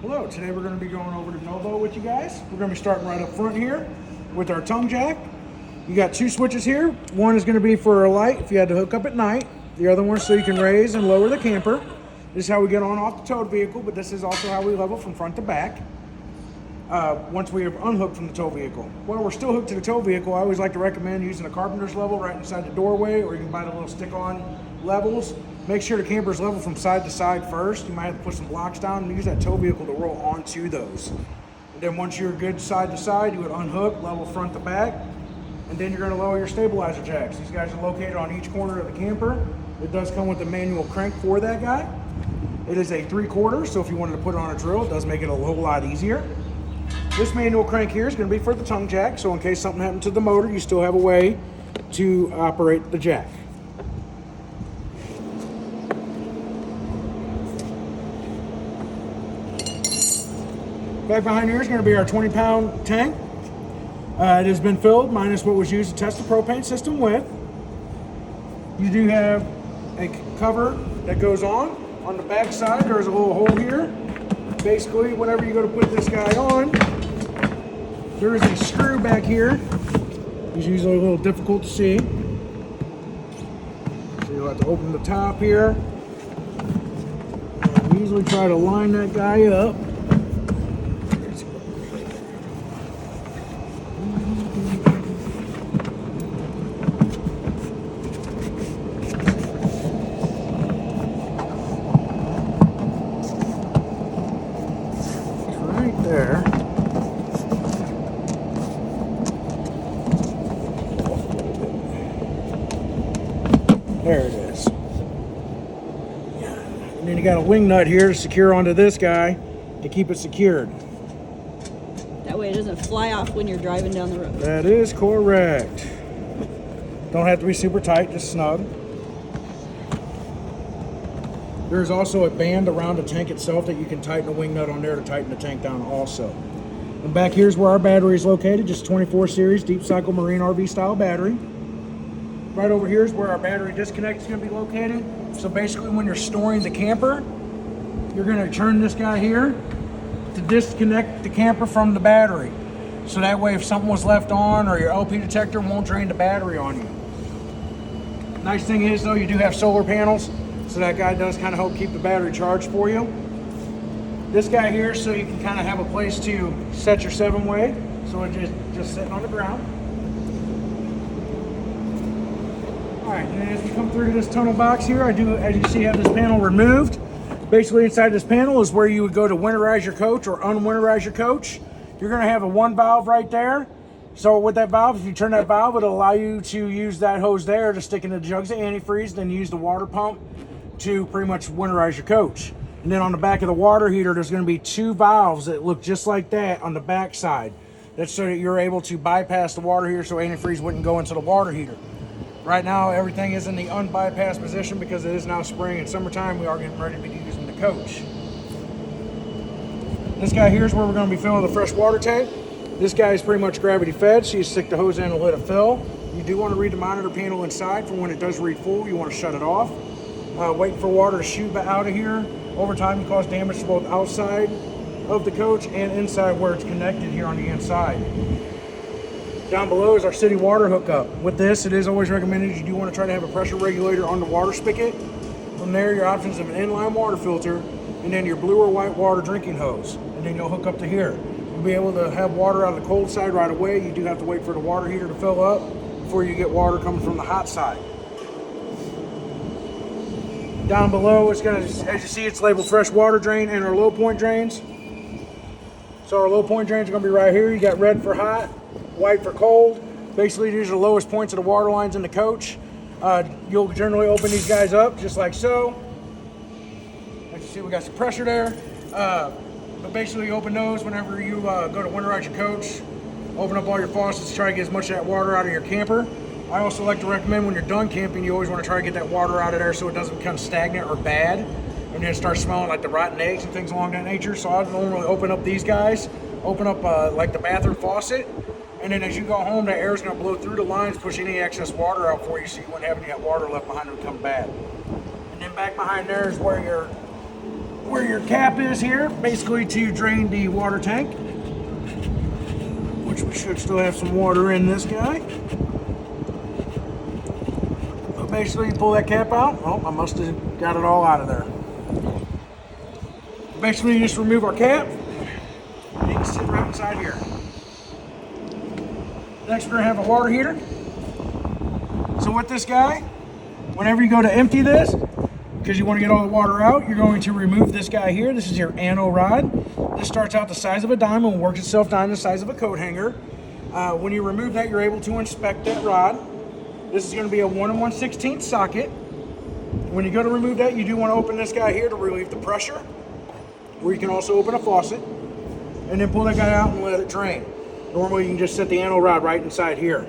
Hello, today we're going to be going over to Novo with you guys. We're going to be starting right up front here with our tongue jack. You got two switches here. One is going to be for a light if you had to hook up at night. The other one so you can raise and lower the camper. This is how we get on off the towed vehicle, but this is also how we level from front to back once we have unhooked from the tow vehicle. While we're still hooked to the tow vehicle, I always like to recommend using a carpenter's level right inside the doorway, or you can buy the little stick-on levels. Make sure the camper's level from side to side first. You might have to put some blocks down and use that tow vehicle to roll onto those. And then once you're good side to side, you would unhook, level front to back, and then you're going to lower your stabilizer jacks. These guys are located on each corner of the camper. It does come with a manual crank for that guy. It is a 3/4, so if you wanted to put it on a drill, it does make it a whole lot easier. This manual crank here is going to be for the tongue jack, so in case something happened to the motor, you still have a way to operate the jack. Back behind here is going to be our 20-pound tank. It has been filled minus what was used to test the propane system with. You do have a cover that goes on. On the back side, there's a little hole here. Basically, whenever you go to put this guy on, there is a screw back here. It's usually a little difficult to see. So you'll have to open the top here. And usually try to line that guy up. There. There it is. And then you got a wing nut here to secure onto this guy to keep it secured. That way it doesn't fly off when you're driving down the road. That is correct. Don't have to be super tight, just snug. There's also a band around the tank itself that you can tighten a wing nut on there to tighten the tank down also. And back here's where our battery is located, just 24 series deep cycle marine RV style battery. Right over here is where our battery disconnect is going to be located. So basically when you're storing the camper, you're going to turn this guy here to disconnect the camper from the battery. So that way if something was left on or your LP detector won't drain the battery on you. Nice thing is though, you do have solar panels. So that guy does kind of help keep the battery charged for you. This guy here, so you can kind of have a place to set your 7-way. So it's just sitting on the ground. All right, and as we come through to this tunnel box here, I do, as you see, have this panel removed. Basically inside this panel is where you would go to winterize your coach or unwinterize your coach. You're gonna have a 1 valve right there. So with that valve, if you turn that valve, it'll allow you to use that hose there to stick in the jugs of antifreeze, then use the water pump to pretty much winterize your coach. And then on the back of the water heater, there's going to be 2 valves that look just like that on the back side. That's so that you're able to bypass the water heater so antifreeze wouldn't go into the water heater. Right now, everything is in the unbypassed position because it is now spring and summertime. We are getting ready to be using the coach. This guy here is where we're going to be filling the fresh water tank. This guy is pretty much gravity fed, so you stick the hose in and let it fill. You do want to read the monitor panel inside for when it does read full. You want to shut it off. Waiting for water to shoot out of here. Over time, you cause damage to both outside of the coach and inside where it's connected here on the inside. Down below is our city water hookup. With this, it is always recommended you do want to try to have a pressure regulator on the water spigot. From there, your options of an inline water filter and then your blue or white water drinking hose. And then you'll hook up to here. You'll be able to have water out of the cold side right away. You do have to wait for the water heater to fill up before you get water coming from the hot side. Down below, it's going to, as you see, it's labeled fresh water drain and our low point drains. So our low point drains are going to be right here. You got red for hot, white for cold. Basically, these are the lowest points of the water lines in the coach. You'll generally open these guys up just like so. As you see, we got some pressure there. But basically, you open those whenever you go to winterize your coach. Open up all your faucets to try to get as much of that water out of your camper. I also like to recommend when you're done camping, you always want to try to get that water out of there so it doesn't become stagnant or bad and then start smelling like the rotten eggs and things along that nature. So I normally open up these guys, open up like the bathroom faucet, and then as you go home, that air is going to blow through the lines, push any excess water out for you so you wouldn't have any water left behind to become bad. And then back behind there is where your where your cap is here, basically to drain the water tank, which we should still have some water in this guy. But basically, you pull that cap out. Oh, I must have got it all out of there. Basically, you just remove our cap, and you can sit right inside here. Next, we're gonna have a water heater. So with this guy, whenever you go to empty this, because you want to get all the water out, you're going to remove this guy here. This is your anno rod. This starts out the size of a dime and works itself down to the size of a coat hanger. When you remove that, you're able to inspect that rod. This is going to be a 1 1/16 socket. When you go to remove that, you do want to open this guy here to relieve the pressure, where you can also open a faucet, and then pull that guy out and let it drain. Normally, you can just set the anno rod right inside here.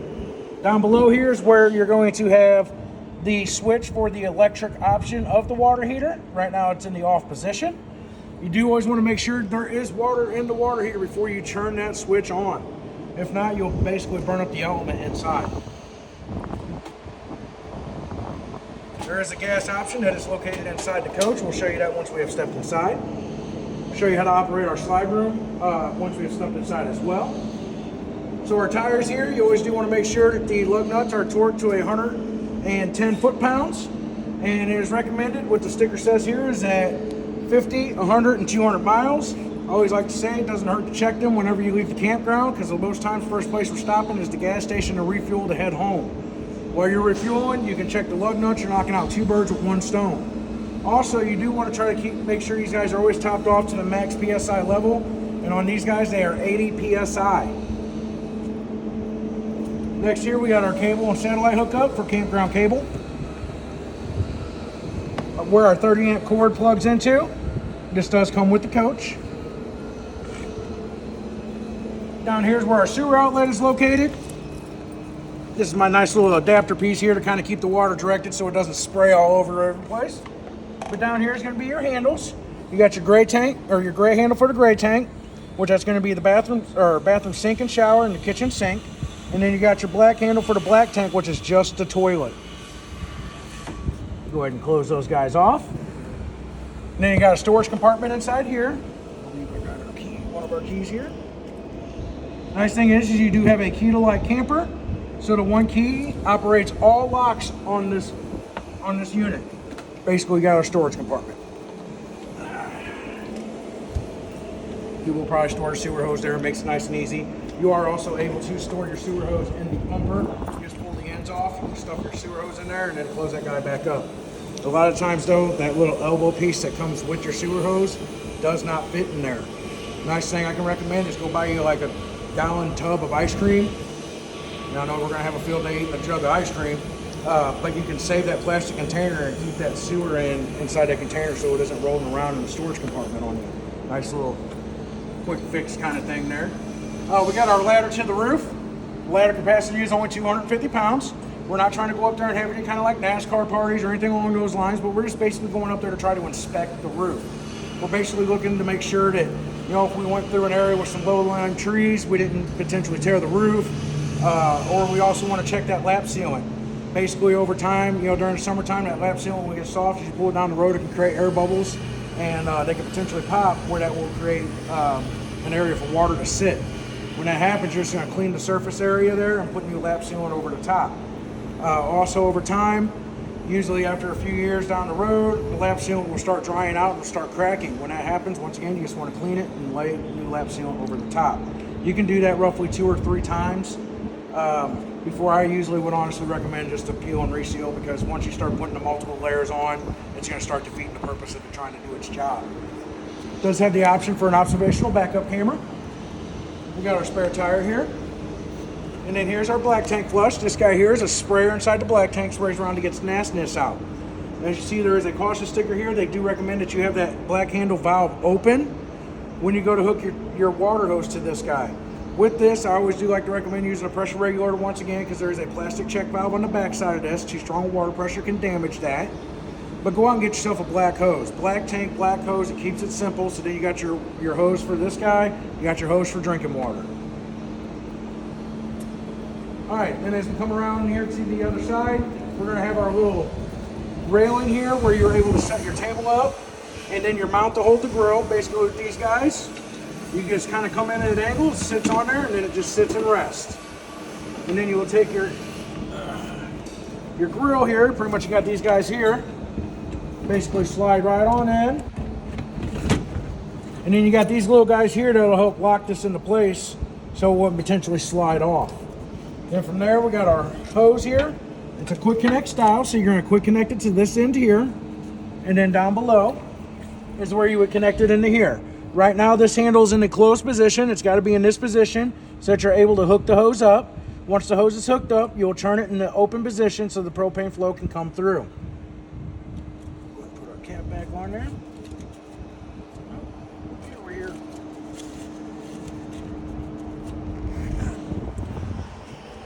Down below here is where you're going to have the switch for the electric option of the water heater. Right now it's in the off position. You do always want to make sure there is water in the water heater before you turn that switch on. If not, you'll basically burn up the element inside. There is a gas option that is located inside the coach. We'll show you that once we have stepped inside. We'll show you how to operate our slide room once we have stepped inside as well. So our tires here, you always do want to make sure that the lug nuts are torqued to 110 foot-pounds, and it is recommended, what the sticker says here, is that 50, 100, and 200 miles. I always like to say it doesn't hurt to check them whenever you leave the campground, because most times the first place we're stopping is the gas station to refuel to head home. While you're refueling, you can check the lug nuts. You're knocking out 2 birds with 1 stone. Also, you do want to try to make sure these guys are always topped off to the max PSI level, and on these guys they are 80 PSI. Next here we got our cable and satellite hookup for campground cable, where our 30 amp cord plugs into. This does come with the coach. Down here is where our sewer outlet is located. This is my nice little adapter piece here to kind of keep the water directed so it doesn't spray all over every place. But down here is going to be your handles. You got your gray tank, or your gray handle for the gray tank, which that's going to be the bathroom sink and shower and the kitchen sink. And then you got your black handle for the black tank, which is just the toilet. Go ahead and close those guys off. And then you got a storage compartment inside here. I believe I got our key, one of our keys here. Nice thing is you do have a key to lock camper. So the one key operates all locks on this unit. Basically, you got our storage compartment. You will probably store a sewer hose there. It makes it nice and easy. You are also able to store your sewer hose in the pumper. You just pull the ends off, you stuff your sewer hose in there, and then close that guy back up. A lot of times though, that little elbow piece that comes with your sewer hose does not fit in there. Nice thing I can recommend is go buy you like a gallon tub of ice cream. Now I know we're gonna have a field day eating a jug of ice cream, but you can save that plastic container and keep that sewer inside that container so it isn't rolling around in the storage compartment on you. Nice little quick fix kind of thing there. We got our ladder to the roof. The ladder capacity is only 250 pounds. We're not trying to go up there and have any kind of like NASCAR parties or anything along those lines, but we're just basically going up there to try to inspect the roof. We're basically looking to make sure that, you know, if we went through an area with some low-lying trees, we didn't potentially tear the roof, or we also want to check that lap sealing. Basically over time, you know, during the summertime, that lap sealing will get soft. As you pull it down the road, it can create air bubbles, and they can potentially pop, where that will create an area for water to sit. When that happens, you're just going to clean the surface area there and put new lap sealant over the top. Also over time, usually after a few years down the road, the lap sealant will start drying out and will start cracking. When that happens, once again, you just want to clean it and lay new lap sealant over the top. You can do that roughly 2 or 3 times before I usually would honestly recommend just to peel and reseal, because once you start putting the multiple layers on, it's going to start defeating the purpose of it trying to do its job. It does have the option for an observational backup camera. We got our spare tire here. And then here's our black tank flush. This guy here is a sprayer inside the black tank, sprays around to get nastiness out. As you see, there is a caution sticker here. They do recommend that you have that black handle valve open when you go to hook your water hose to this guy. With this, I always do like to recommend using a pressure regulator once again, because there is a plastic check valve on the back side of this. Too strong water pressure can damage that. But go out and get yourself a black hose. Black tank, black hose, it keeps it simple. So then you got your hose for this guy, you got your hose for drinking water. All right, then as we come around here to the other side, we're gonna have our little railing here where you're able to set your table up and then your mount to hold the grill. Basically with these guys, you just kind of come in at an angle, it sits on there, and then it just sits and rests. And then you will take your grill here, pretty much you got these guys here, basically slide right on in. And then you got these little guys here that'll help lock this into place so it won't potentially slide off. Then from there, we got our hose here. It's a quick connect style, so you're gonna quick connect it to this end here. And then down below is where you would connect it into here. Right now, this handle is in the closed position. It's gotta be in this position so that you're able to hook the hose up. Once the hose is hooked up, you'll turn it in the open position so the propane flow can come through. Put our cap back on there.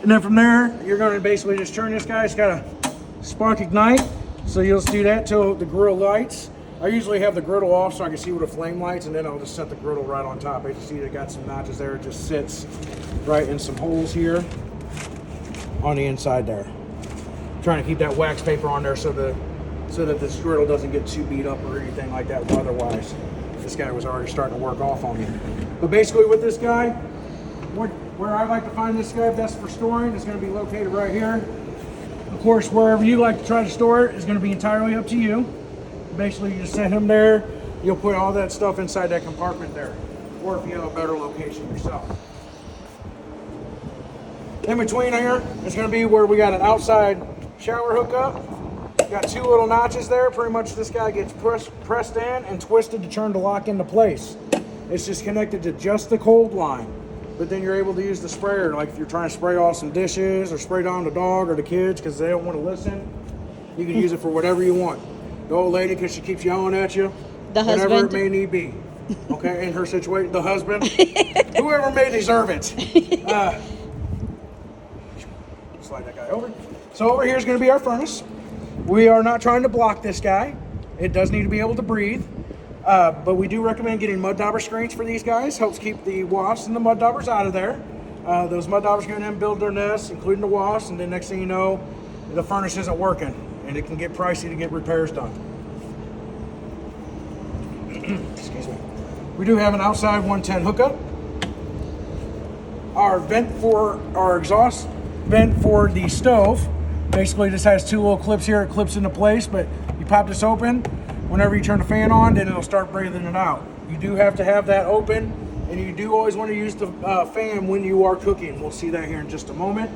And then from there, you're going to basically just turn this guy. It's got a spark ignite, so you'll just do that till the griddle lights. I usually have the griddle off so I can see where the flame lights, and then I'll just set the griddle right on top. As you see, it got some notches there. It just sits right in some holes here on the inside there. I'm trying to keep that wax paper on there so that this griddle doesn't get too beat up or anything like that. Otherwise, this guy was already starting to work off on me. But basically with this guy, where I like to find this guy best for storing is going to be located right here. Of course, wherever you like to try to store it is going to be entirely up to you. Basically, you just set him there. You'll put all that stuff inside that compartment there. Or if you have a better location yourself. In between here is going to be where we got an outside shower hookup. Got two little notches there. Pretty much this guy gets pressed in and twisted to turn to lock into place. It's just connected to just the cold line. But then you're able to use the sprayer, like if you're trying to spray off some dishes or spray down the dog or the kids because they don't want to listen. You can use it for whatever you want. The old lady, because she keeps yelling at you. The husband. Whatever it may need be. Okay, in her situation, the husband. Whoever may deserve it. Slide that guy over. So over here is going to be our furnace. We are not trying to block this guy. It does need to be able to breathe. But we do recommend getting mud dauber screens for these guys. Helps keep the wasps and the mud daubers out of there. Those mud daubers can then build their nests, including the wasps, and then next thing you know, the furnace isn't working, and it can get pricey to get repairs done. Excuse me. We do have an outside 110 hookup. Our vent for our exhaust vent for the stove basically just has two little clips here. It clips into place, but you pop this open. Whenever you turn the fan on, then it'll start breathing it out. You do have to have that open, and you do always want to use the fan when you are cooking. We'll see that here in just a moment.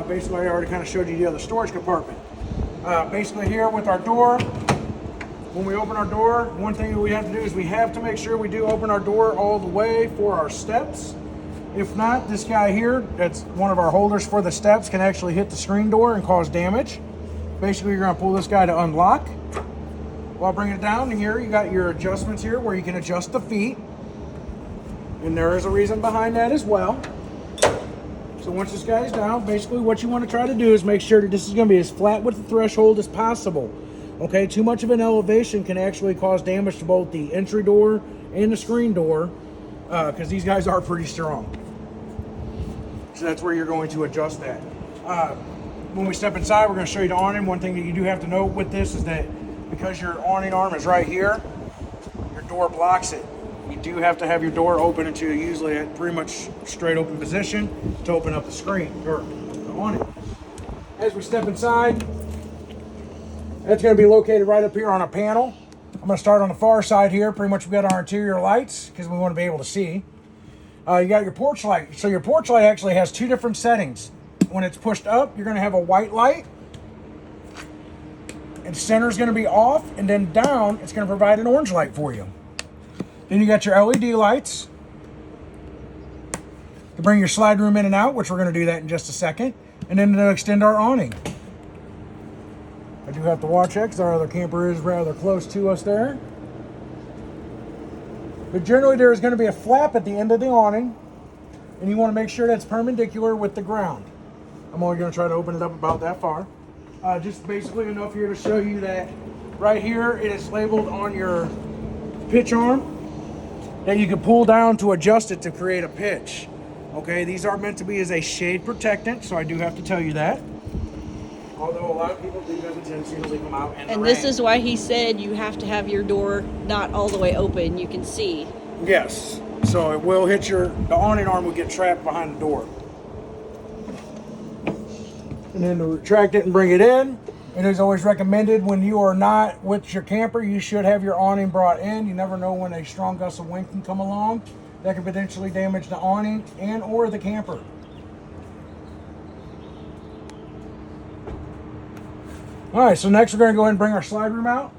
Basically, I already kind of showed you the other storage compartment. Basically here with our door, when we open our door, one thing that we have to do is we have to make sure we do open our door all the way for our steps. If not, this guy here, that's one of our holders for the steps, can actually hit the screen door and cause damage. Basically, you're going to pull this guy to unlock. While bringing it down, and here you got your adjustments here where you can adjust the feet. And there is a reason behind that as well. So once this guy's down, basically what you want to try to do is make sure that this is going to be as flat with the threshold as possible. Okay, too much of an elevation can actually cause damage to both the entry door and the screen door because these guys are pretty strong. So that's where you're going to adjust that. When we step inside, we're going to show you the awning. One thing that you do have to note with this is that because your awning arm is right here, your door blocks it. You do have to have your door open into usually a pretty much straight open position to open up the screen or the awning. As we step inside, that's going to be located right up here on a panel. I'm going to start on the far side here. Pretty much we got our interior lights because we want to be able to see. You got your porch light. So your porch light actually has two different settings. When it's pushed up, you're going to have a white light. And center is going to be off, and then down, it's going to provide an orange light for you. Then you got your LED lights to bring your slide room in and out, which we're going to do that in just a second. And then to extend our awning. I do have to watch that because our other camper is rather close to us there. But generally there is going to be a flap at the end of the awning, and you want to make sure that's perpendicular with the ground. I'm only going to try to open it up about that far. Just basically enough here to show you that right here it is labeled on your pitch arm that you can pull down to adjust it to create a pitch. Okay, these are meant to be as a shade protectant, so I do have to tell you that. Although a lot of people do have a tendency to leave them out in the And rain. this is why he said you have to have your door not all the way open. You can see. Yes. So it will hit the awning arm will get trapped behind the door. And then to retract it and bring it in, it is always recommended when you are not with your camper, you should have your awning brought in. You never know when a strong gust of wind can come along that can potentially damage the awning and or the camper. All right, so next we're going to go ahead and bring our slide room out.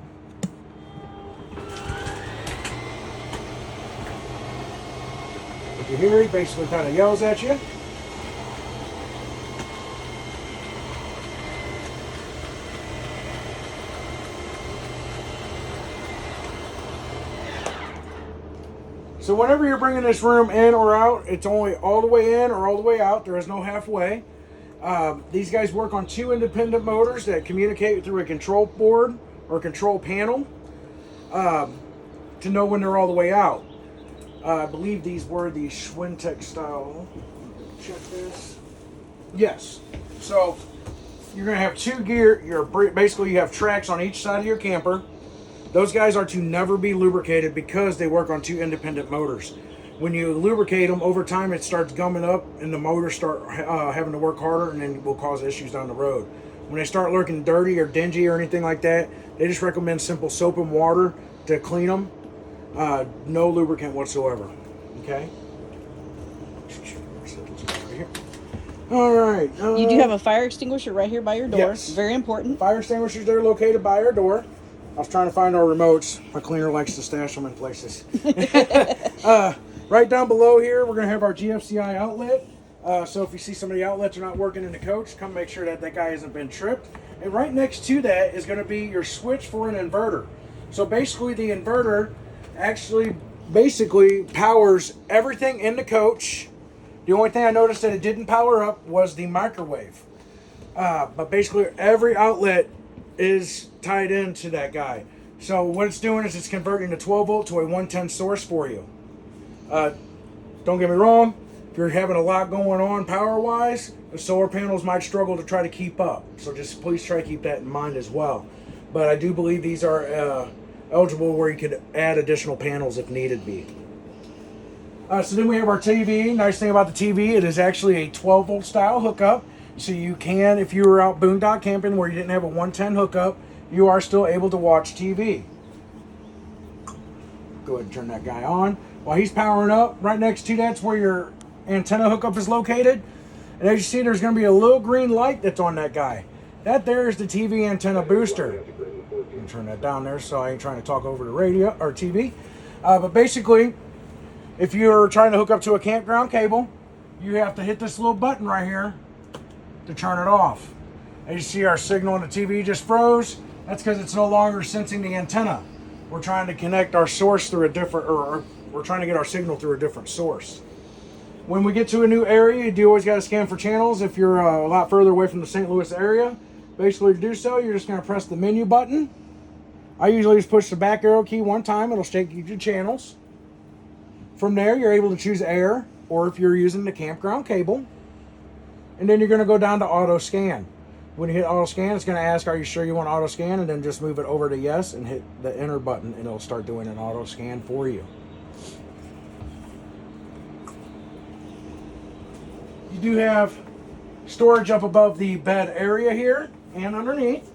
If you hear, he basically kind of yells at you. So whenever you're bringing this room in or out, it's only all the way in or all the way out. There is no halfway. These guys work on 2 independent motors that communicate through a control board or control panel to know when they're all the way out. I believe these were the Schwintek style. Check this. Yes. So you're going to have 2 gear. Basically, you have tracks on each side of your camper. Those guys are to never be lubricated because they work on 2 independent motors. When you lubricate them, over time it starts gumming up and the motors start having to work harder, and then will cause issues down the road. When they start looking dirty or dingy or anything like that, they just recommend simple soap and water to clean them. No lubricant whatsoever. Okay? All right. You do have a fire extinguisher right here by your door. Yes. Very important. Fire extinguishers, they're located by our door. I was trying to find our remotes. My cleaner likes to stash them in places. Right down below here, we're going to have our GFCI outlet. So if you see some of the outlets are not working in the coach, come make sure that guy hasn't been tripped. And right next to that is going to be your switch for an inverter. So basically the inverter actually powers everything in the coach. The only thing I noticed that it didn't power up was the microwave. But basically every outlet is tied into that guy. So what it's doing is it's converting the 12 volt to a 110 source for you. Don't get me wrong, if you're having a lot going on power wise, the solar panels might struggle to try to keep up. So just please try to keep that in mind as well. But I do believe these are eligible where you could add additional panels if needed be. So then we have our TV. Nice thing about the TV, it is actually a 12 volt style hookup. So you can, if you were out boondock camping where you didn't have a 110 hookup, you are still able to watch TV. Go ahead and turn that guy on. While he's powering up, right next to that's where your antenna hookup is located. And as you see, there's going to be a little green light that's on that guy. That there is the TV antenna booster. I'm going to turn that down there so I ain't trying to talk over the radio or TV. But basically, if you're trying to hook up to a campground cable, you have to hit this little button right here to turn it off. As you see, our signal on the TV just froze. That's because it's no longer sensing the antenna. We're trying to connect our source through a different, or we're trying to get our signal through a different source. When we get to a new area, you do always got to scan for channels. If you're a lot further away from the St. Louis area, basically to do so, you're just going to press the menu button. I usually just push the back arrow key one time. It'll take you to channels. From there, you're able to choose air, or if you're using the campground cable. And then you're going to go down to auto scan. When you hit auto scan, it's going to ask, are you sure you want auto scan? And then just move it over to yes and hit the enter button, and it'll start doing an auto scan for you. You do have storage up above the bed area here and underneath.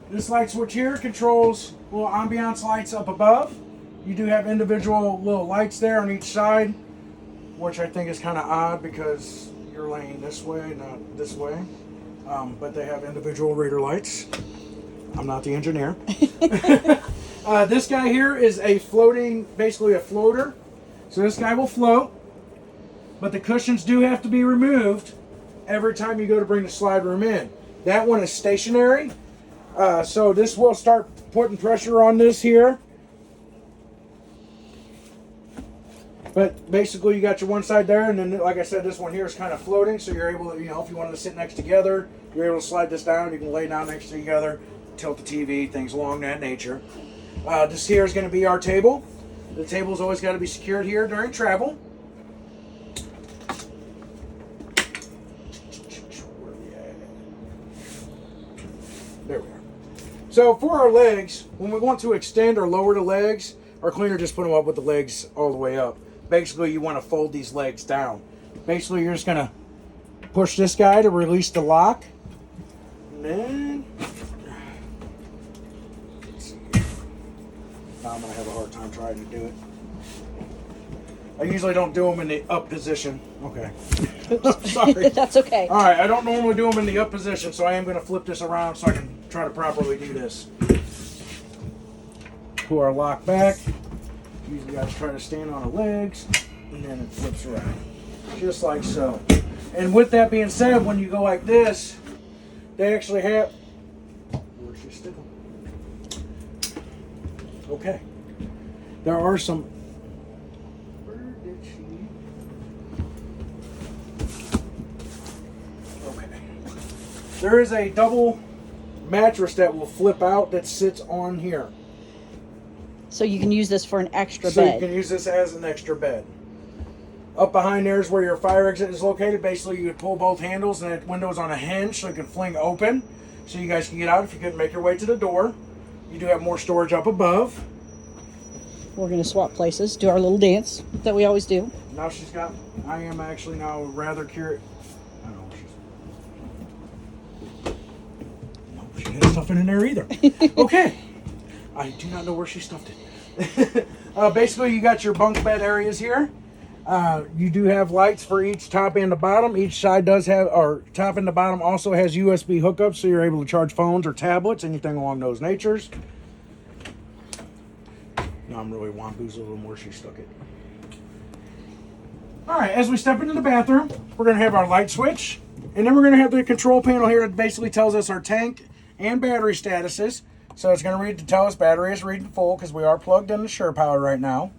This light switch here controls little ambiance lights up above. You do have individual little lights there on each side, which I think is kind of odd because you're laying this way, not this way. But they have individual reader lights. I'm not the engineer. This guy here is basically a floater. So this guy will float, but the cushions do have to be removed every time you go to bring the slide room in. That one is stationary. So this will start putting pressure on this here. But basically you got your one side there, and then like I said, this one here is kind of floating, so you're able to, if you wanted to sit next together, you're able to slide this down. You can lay down next to each other, tilt the TV, things along that nature. This here is going to be our table. The table's always got to be secured here during travel. So for our legs, when we want to extend or lower the legs, our cleaner just put them up with the legs all the way up. Basically, you want to fold these legs down. Basically, you're just going to push this guy to release the lock. And then... Now I'm going to have a hard time trying to do it. I usually don't do them in the up position. Okay. Sorry. That's okay. All right, I don't normally do them in the up position, so I am going to flip this around so I can try to properly do this. Pull our lock back. Usually guys try to stand on the legs, and then it flips around. Just like so. And with that being said, when you go like this, they actually have... Where's your sticker? Okay. There are some... Where did she... Okay. There is a double mattress that will flip out that sits on here. So you can use this for an extra So bed. you can use this as an extra bed. Up behind there is where your fire exit is located. Basically, you would pull both handles, and that window is on a hinge, so it can fling open, so you guys can get out if you couldn't make your way to the door. You do have more storage up above. We're going to swap places, do our little dance that we always do. Now she's got... I am actually now rather curious... I don't know where she's... No, she didn't stuff it in there either. Okay. I do not know where she stuffed it. Basically, you got your bunk bed areas here. You do have lights for each top and the bottom. Each side does have, or top and the bottom also has USB hookups, so you're able to charge phones or tablets, anything along those natures. Now I'm really wamboozling where she stuck it. All right, as we step into the bathroom, we're going to have our light switch, and then we're going to have the control panel here that basically tells us our tank and battery statuses. So it's going to read to tell us battery is reading full because we are plugged into Sure Power right now.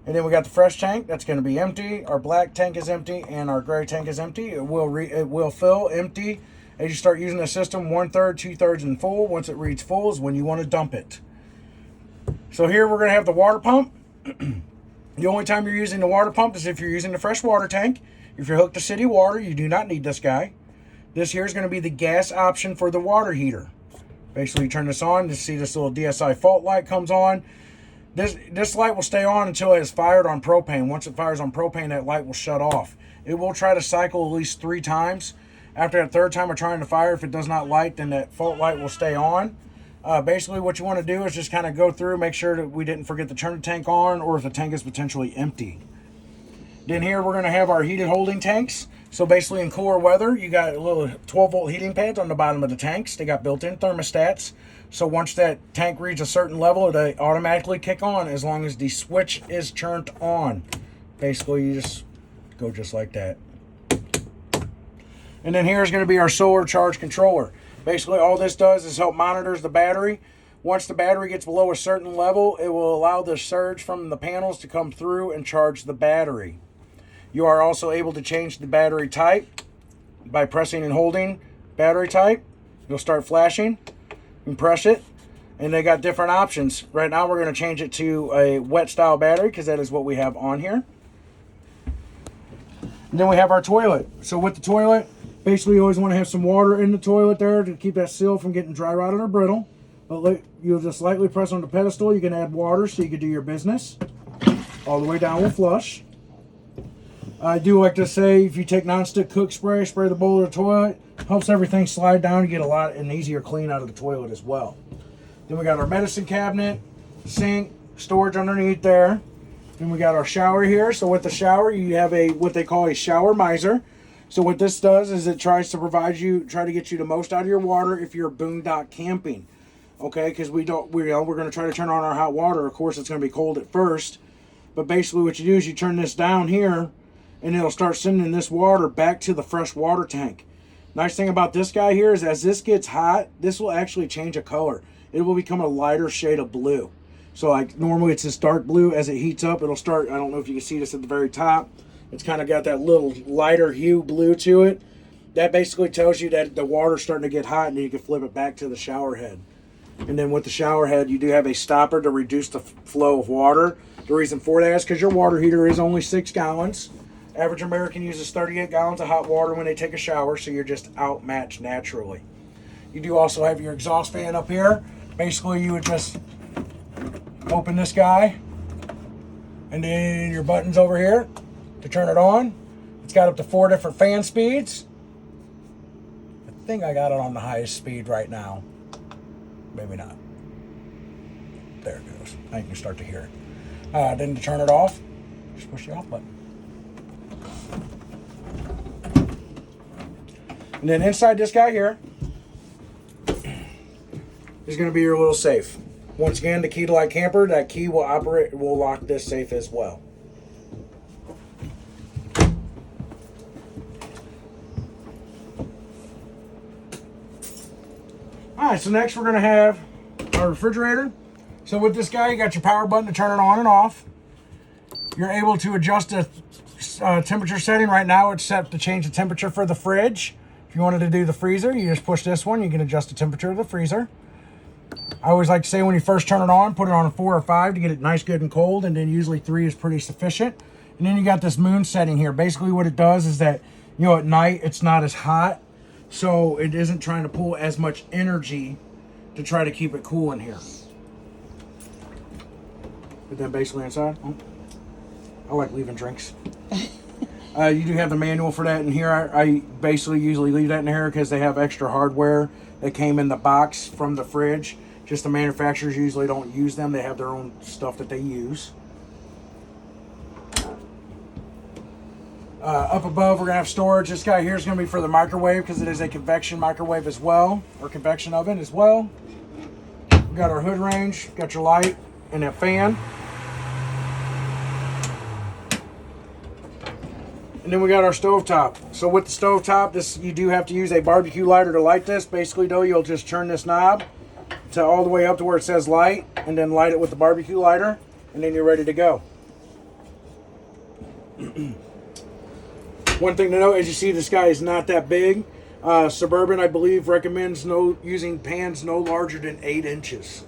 And then we got the fresh tank that's going to be empty. Our black tank is empty and our gray tank is empty. It will fill empty as you start using the system. 1/3, 2/3, and full. Once it reads full is when you want to dump it. So here we're going to have the water pump. The only time you're using the water pump is if you're using the fresh water tank. If you're hooked to city water, you do not need this guy. This here is going to be the gas option for the water heater. Basically, you turn this on, you see this little DSI fault light comes on. This light will stay on until it is fired on propane. Once it fires on propane, that light will shut off. It will try to cycle at least 3 times. After that 3rd time of trying to fire, if it does not light, then that fault light will stay on. Basically, what you want to do is just kind of go through, make sure that we didn't forget to turn the tank on, or if the tank is potentially empty. Then here we're going to have our heated holding tanks. So basically in cooler weather, you got a little 12-volt heating pads on the bottom of the tanks. They got built-in thermostats. So once that tank reaches a certain level, they automatically kick on as long as the switch is turned on. Basically, you just go just like that. And then here's going to be our solar charge controller. Basically, all this does is help monitors the battery. Once the battery gets below a certain level, it will allow the surge from the panels to come through and charge the battery. You are also able to change the battery type by pressing and holding battery type. You'll start flashing. You can press it, and they got different options. Right now, we're going to change it to a wet style battery because that is what we have on here. And then we have our toilet. So with the toilet, basically you always want to have some water in the toilet there to keep that seal from getting dry, rotted, or brittle. But you'll just lightly press on the pedestal. You can add water so you can do your business. All the way down will flush. I do like to say, if you take nonstick cook spray, spray the bowl of the toilet, helps everything slide down. You get a lot and easier clean out of the toilet as well. Then we got our medicine cabinet, sink, storage underneath there. Then we got our shower here. So with the shower, you have what they call a shower miser. So what this does is it tries to try to get you the most out of your water if you're boondock camping. Okay, because we're going to try to turn on our hot water. Of course, it's going to be cold at first. But basically what you do is you turn this down here, and it'll start sending this water back to the fresh water tank. Nice thing about this guy here is as this gets hot, this will actually change a color. It will become a lighter shade of blue. So like normally it's this dark blue. As it heats up, it'll start, I don't know if you can see this at the very top. It's kind of got that little lighter hue blue to it. That basically tells you that the water's starting to get hot, and then you can flip it back to the shower head. And then with the shower head, you do have a stopper to reduce the flow of water. The reason for that is because your water heater is only 6 gallons. Average American uses 38 gallons of hot water when they take a shower, so you're just outmatched naturally. You do also have your exhaust fan up here Basically, you would just open this guy, and then your buttons over here to turn it on. It's got up to 4 different fan speeds. I think I got it on the highest speed right now. Maybe not. There it goes. Now you can start to hear it. Then to turn it off, just push the off button. And then inside this guy here is going to be your little safe. Once again, the key to light camper, that key will lock this safe as well. Alright, so next we're going to have our refrigerator. So with this guy, you got your power button to turn it on and off. You're able to adjust the temperature setting. Right now it's set to change the temperature for the fridge. If you wanted to do the freezer, you just push this one. You can adjust the temperature of the freezer. I always like to say when you first turn it on, put it on a 4 or 5 to get it nice, good, and cold. And then usually 3 is pretty sufficient. And then you got this moon setting here. Basically what it does is that, you know, at night it's not as hot. So it isn't trying to pull as much energy to try to keep it cool in here. But then basically inside, I like leaving drinks. You do have the manual for that in here. I basically usually leave that in here because they have extra hardware that came in the box from the fridge. Just the manufacturers usually don't use them. They have their own stuff that they use. Up above, we're going to have storage. This guy here is going to be for the microwave because it is a convection microwave as well, or convection oven as well. We've got our hood range, got your light, and a fan. And then we got our stovetop. So with the stovetop, you do have to use a barbecue lighter to light this. Basically though, you'll just turn this knob to all the way up to where it says light, and then light it with the barbecue lighter, and then you're ready to go. One thing to note, as you see, this guy is not that big. Suburban, I believe, recommends using pans no larger than 8 inches.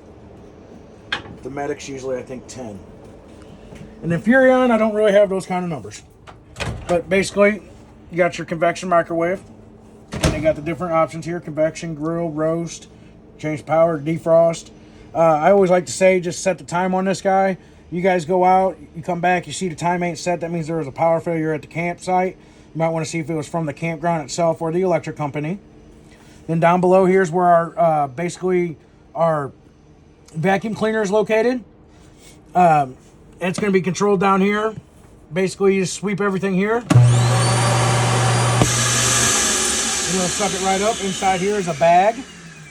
The Medic's usually, I think, 10. And then Furrion, I don't really have those kind of numbers. But basically, you got your convection microwave. And you got the different options here. Convection, grill, roast, change power, defrost. I always like to say, just set the time on this guy. You guys go out, you come back, you see the time ain't set. That means there was a power failure at the campsite. You might want to see if it was from the campground itself or the electric company. Then down below here's where our basically our vacuum cleaner is located. It's going to be controlled down here. Basically, you just sweep everything here. And it'll suck it right up. Inside here is a bag.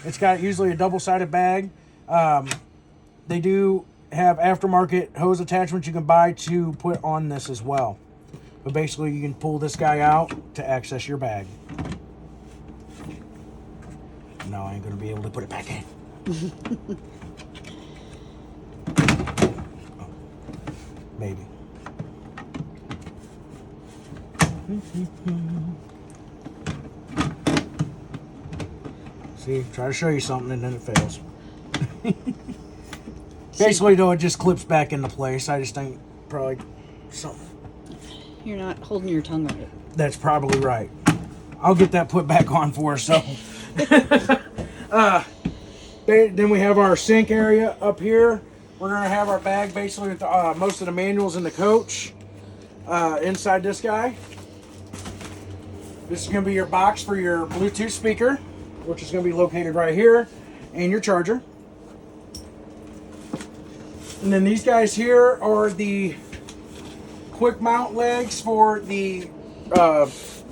It's got usually a double-sided bag. They do have aftermarket hose attachments you can buy to put on this as well. But basically, you can pull this guy out to access your bag. No, I ain't going to be able to put it back in. Oh, maybe. See, try to show you something and then it fails. Basically, though, it just clips back into place. I just think probably something. You're not holding your tongue right. That's probably right. I'll get that put back on for us. So, then we have our sink area up here. We're gonna have our bag basically with most of the manuals in the coach inside this guy. This is gonna be your box for your Bluetooth speaker, which is gonna be located right here, and your charger. And then these guys here are the quick mount legs for the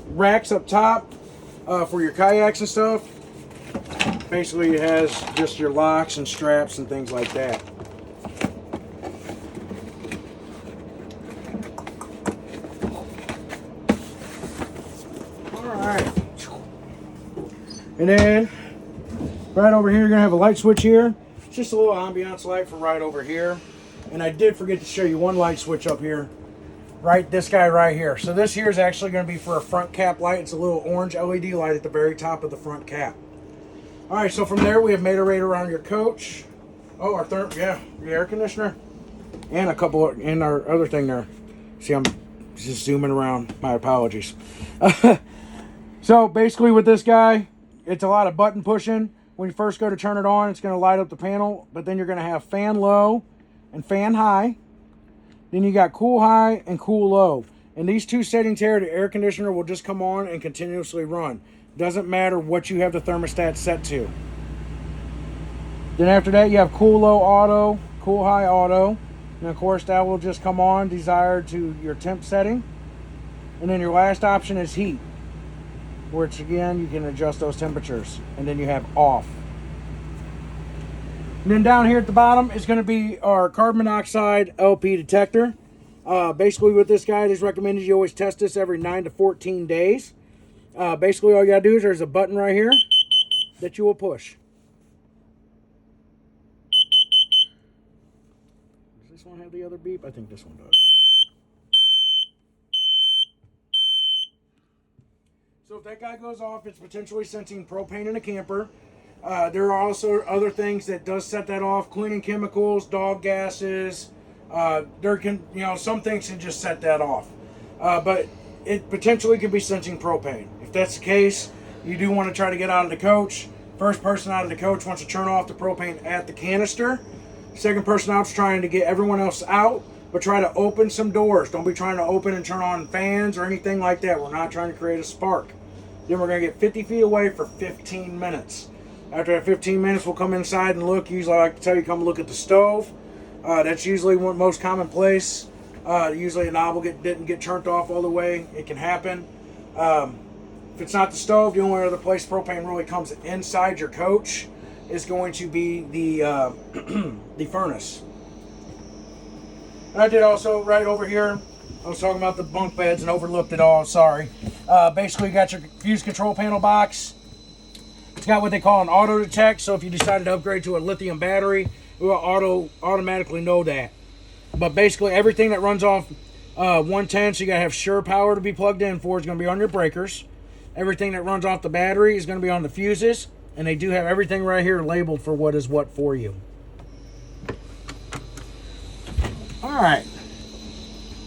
racks up top for your kayaks and stuff. Basically, it has just your locks and straps and things like that. Alright. And then, right over here, you're going to have a light switch here. It's just a little ambiance light for right over here. And I did forget to show you one light switch up here. Right, this guy right here. So this here is actually going to be for a front cap light. It's a little orange LED light at the very top of the front cap. All right, so from there we have Matorade around your coach. Oh, our the air conditioner, and a couple in our other thing there. See, I'm just zooming around. My apologies. So basically, with this guy, it's a lot of button pushing. When you first go to turn it on, it's going to light up the panel, but then you're going to have fan low and fan high. Then you got cool high and cool low. And these two settings here, the air conditioner will just come on and continuously run. Doesn't matter what you have the thermostat set to. Then after that, you have cool low auto, cool high auto. And of course, that will just come on desired to your temp setting. And then your last option is heat, which again, you can adjust those temperatures. And then you have off. And then down here at the bottom is going to be our carbon monoxide LP detector. Basically with this guy, it is recommended you always test this every 9 to 14 days. Basically all you got to do is there's a button right here that you will push. Does this one have the other beep? I think this one does. So if that guy goes off, it's potentially sensing propane in a camper. There are also other things that does set that off: cleaning chemicals, dog gases. There can, some things can just set that off. But it potentially could be sensing propane. If that's the case, you do want to try to get out of the coach. First person out of the coach wants to turn off the propane at the canister. Second person out is trying to get everyone else out, but try to open some doors. Don't be trying to open and turn on fans or anything like that. We're not trying to create a spark. Then we're going to get 50 feet away for 15 minutes. After that 15 minutes, we'll come inside and look. Usually I like to tell you, come look at the stove. That's usually one most common place. Usually a knob didn't get turned off all the way. It can happen. If it's not the stove, the only other place propane really comes inside your coach is going to be the the furnace. And I did also right over here, I was talking about the bunk beds and overlooked it all, sorry. Basically you got your fuse control panel box. It's got what they call an auto detect, so if you decided to upgrade to a lithium battery, it will automatically know that. But basically everything that runs off 110, so you gotta have sure power to be plugged in for, is gonna be on your breakers. Everything that runs off the battery is gonna be on the fuses, and they do have everything right here labeled for what is what for you. Alright.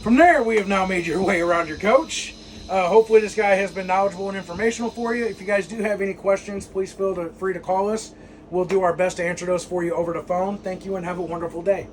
From there, we have now made your way around your coach. Hopefully this guy has been knowledgeable and informational for you. If you guys do have any questions, please feel free to call us. We'll do our best to answer those for you over the phone. Thank you and have a wonderful day.